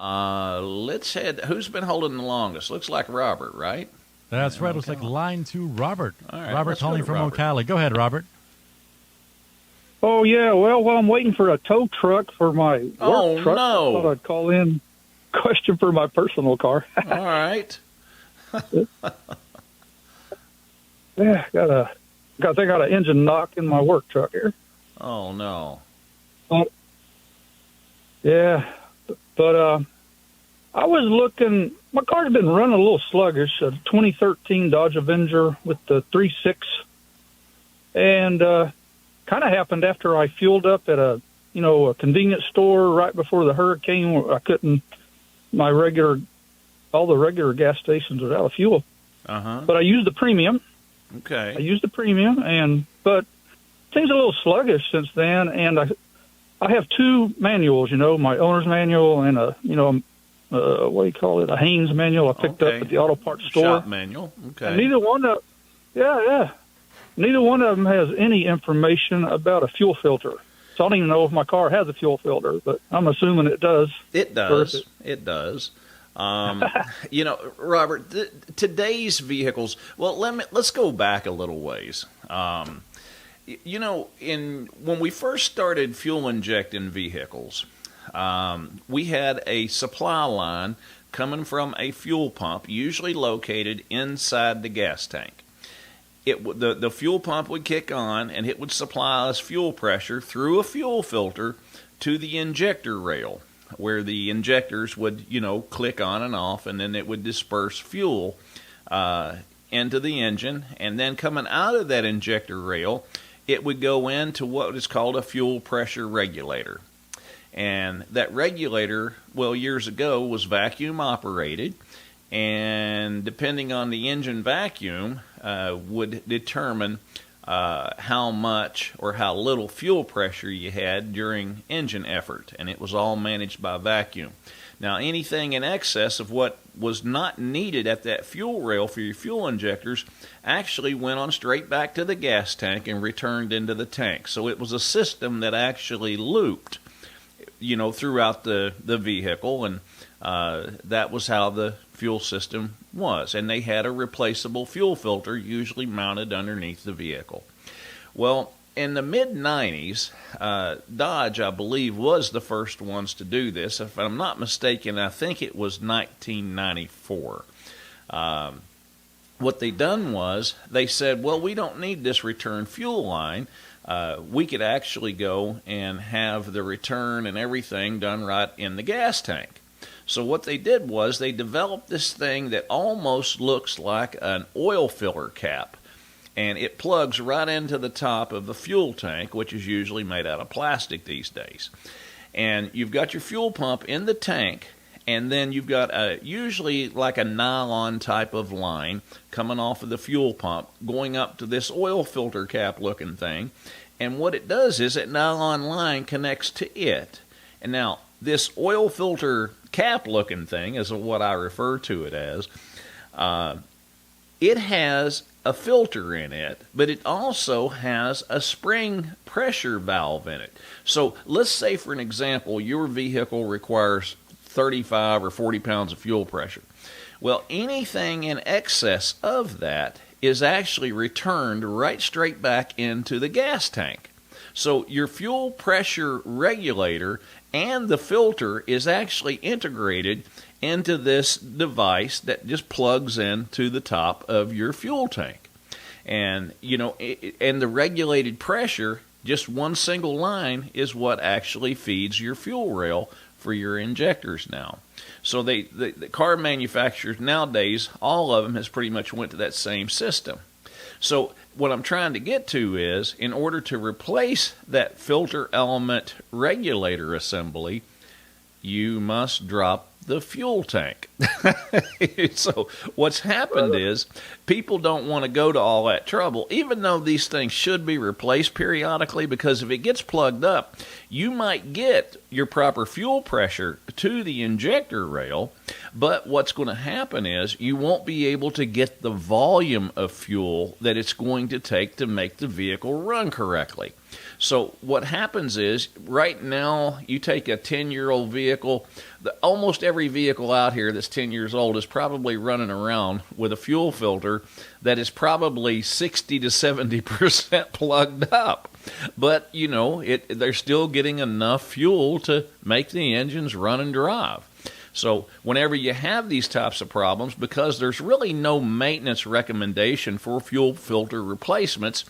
Let's head. Who's been holding the longest? Looks like Robert, right? That's right. Looks like line 2, Robert. All right, Robert let's go calling to from Robert. Ocala. Go ahead, Robert. Oh, yeah. Well, while I'm waiting for a tow truck for my work truck, no. I thought I'd call in question for my personal car. All right. Yeah, I got an engine knock in my work truck here. Oh, no. Yeah, but I was looking. My car's been running a little sluggish. A 2013 Dodge Avenger with the 3.6, and kind of happened after I fueled up at a convenience store right before the hurricane. Where I couldn't. All the regular gas stations was out of fuel. But I used the premium. Okay. I used the premium, but things a little sluggish since then, and I have 2 manuals, my owner's manual and a Haynes manual I picked up at the auto parts store. Shop manual. Okay. And neither one of them has any information about a fuel filter. So I don't even know if my car has a fuel filter, but I'm assuming it does. It does. It does. Robert, today's vehicles. Well, let's go back a little ways. When we first started fuel injecting vehicles, we had a supply line coming from a fuel pump, usually located inside the gas tank. The fuel pump would kick on, and it would supply us fuel pressure through a fuel filter to the injector rail, where the injectors would, click on and off, and then it would disperse fuel into the engine. And then coming out of that injector rail, it would go into what is called a fuel pressure regulator. And that regulator, years ago, was vacuum operated, and depending on the engine vacuum, would determine how much or how little fuel pressure you had during engine effort, and it was all managed by vacuum. Now, anything in excess of what was not needed at that fuel rail for your fuel injectors actually went on straight back to the gas tank and returned into the tank. So it was a system that actually looped, throughout the vehicle, and that was how the fuel system was. And they had a replaceable fuel filter usually mounted underneath the vehicle. Well, in the mid-90s, Dodge, I believe, was the first ones to do this. If I'm not mistaken, I think it was 1994. What they done was they said, well, we don't need this return fuel line. We could actually go and have the return and everything done right in the gas tank. So what they did was they developed this thing that almost looks like an oil filler cap. And it plugs right into the top of the fuel tank, which is usually made out of plastic these days. And you've got your fuel pump in the tank, and then you've got usually like a nylon type of line coming off of the fuel pump, going up to this oil filter cap looking thing. And what it does is that nylon line connects to it. And now, this oil filter cap looking thing is what I refer to it as. It has a filter in it, but it also has a spring pressure valve in it. So let's say, for an example, your vehicle requires 35 or 40 pounds of fuel pressure. Well, anything in excess of that is actually returned right straight back into the gas tank. So your fuel pressure regulator and the filter is actually integrated into this device that just plugs into the top of your fuel tank. And, and the regulated pressure, just one single line, is what actually feeds your fuel rail for your injectors now. So the car manufacturers nowadays, all of them has pretty much went to that same system. So what I'm trying to get to is, in order to replace that filter element regulator assembly, you must drop the fuel tank. So what's happened is people don't want to go to all that trouble, even though these things should be replaced periodically, because if it gets plugged up, you might get your proper fuel pressure to the injector rail, but what's going to happen is you won't be able to get the volume of fuel that it's going to take to make the vehicle run correctly. So what happens is, right now, you take a 10-year-old vehicle, almost every vehicle out here that's 10 years old is probably running around with a fuel filter that is probably 60 to 70% plugged up. But, you know, they're still getting enough fuel to make the engines run and drive. So whenever you have these types of problems, because there's really no maintenance recommendation for fuel filter replacements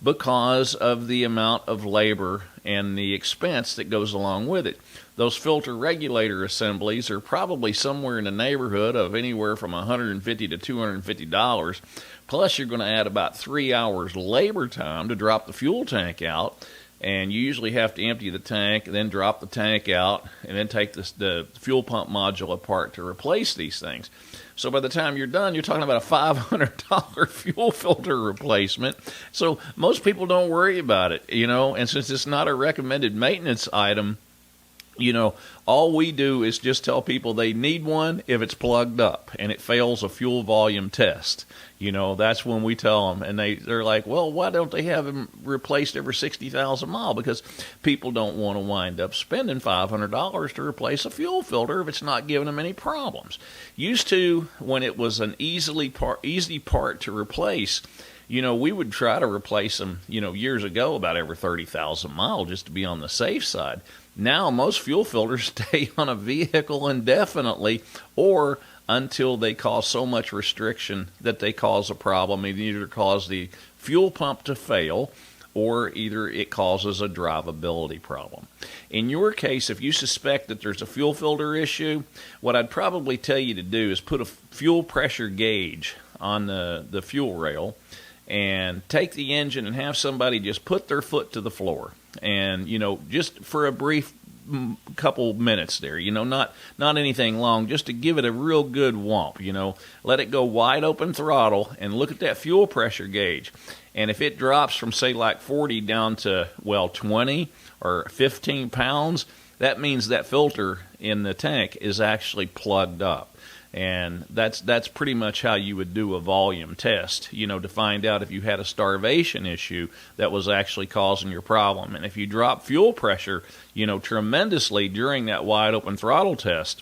because of the amount of labor and the expense that goes along with it. Those filter regulator assemblies are probably somewhere in the neighborhood of anywhere from $150 to $250. Plus, you're going to add about 3 hours labor time to drop the fuel tank out. And you usually have to empty the tank, then drop the tank out, and then take the fuel pump module apart to replace these things. So by the time you're done, you're talking about a $500 fuel filter replacement. So most people don't worry about it, you know. And since it's not a recommended maintenance item, you know, all we do is just tell people they need one if it's plugged up and it fails a fuel volume test. You know, that's when we tell them, and they're like, well, why don't they have them replaced every 60,000 miles? Because people don't want to wind up spending $500 to replace a fuel filter if it's not giving them any problems. Used to, when it was an easy part to replace, you know, we would try to replace them, you know, years ago about every 30,000 miles just to be on the safe side. Now, most fuel filters stay on a vehicle indefinitely or until they cause so much restriction that they cause a problem. It either cause the fuel pump to fail or either it causes a drivability problem. In your case, if you suspect that there's a fuel filter issue, what I'd probably tell you to do is put a fuel pressure gauge on the fuel rail and take the engine and have somebody just put their foot to the floor. And, you know, just for a brief couple minutes there, you know, not anything long, just to give it a real good whomp, you know. Let it go wide open throttle and look at that fuel pressure gauge. And if it drops from, say, like 40 down to, well, 20 or 15 pounds, that means that filter in the tank is actually plugged up. And that's pretty much how you would do a volume test, you know, to find out if you had a starvation issue that was actually causing your problem. And if you drop fuel pressure, you know, tremendously during that wide open throttle test,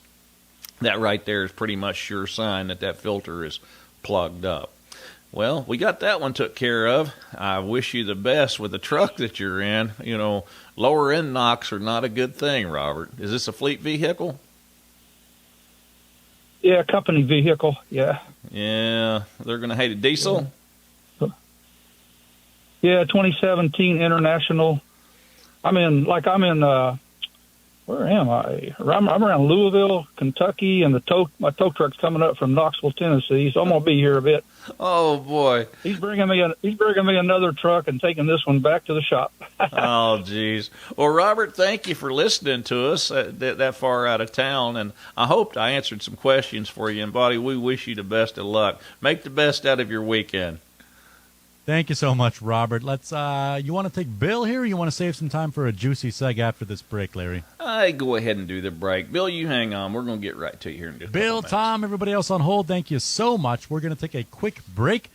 that right there is pretty much sure sign that that filter is plugged up. Well, we got that one took care of. I wish you the best with the truck that you're in. You know, lower end knocks are not a good thing, Robert. Is this a fleet vehicle? Yeah, company vehicle, yeah. Yeah, they're going to hate a diesel? Yeah, 2017 International. I'm in, where am I? I'm around Louisville, Kentucky, and my tow truck's coming up from Knoxville, Tennessee, so I'm going to be here a bit. Oh, boy. He's bringing me another truck and taking this one back to the shop. Oh, geez. Well, Robert, thank you for listening to us that far out of town, and I hope I answered some questions for you. And, buddy, we wish you the best of luck. Make the best out of your weekend. Thank you so much, Robert. Let's. You want to take Bill here, or you want to save some time for a juicy seg after this break, Larry? Go ahead and do the break. Bill, you hang on. We're going to get right to you here in just a couple Bill, minutes. Tom, everybody else on hold, thank you so much. We're going to take a quick break.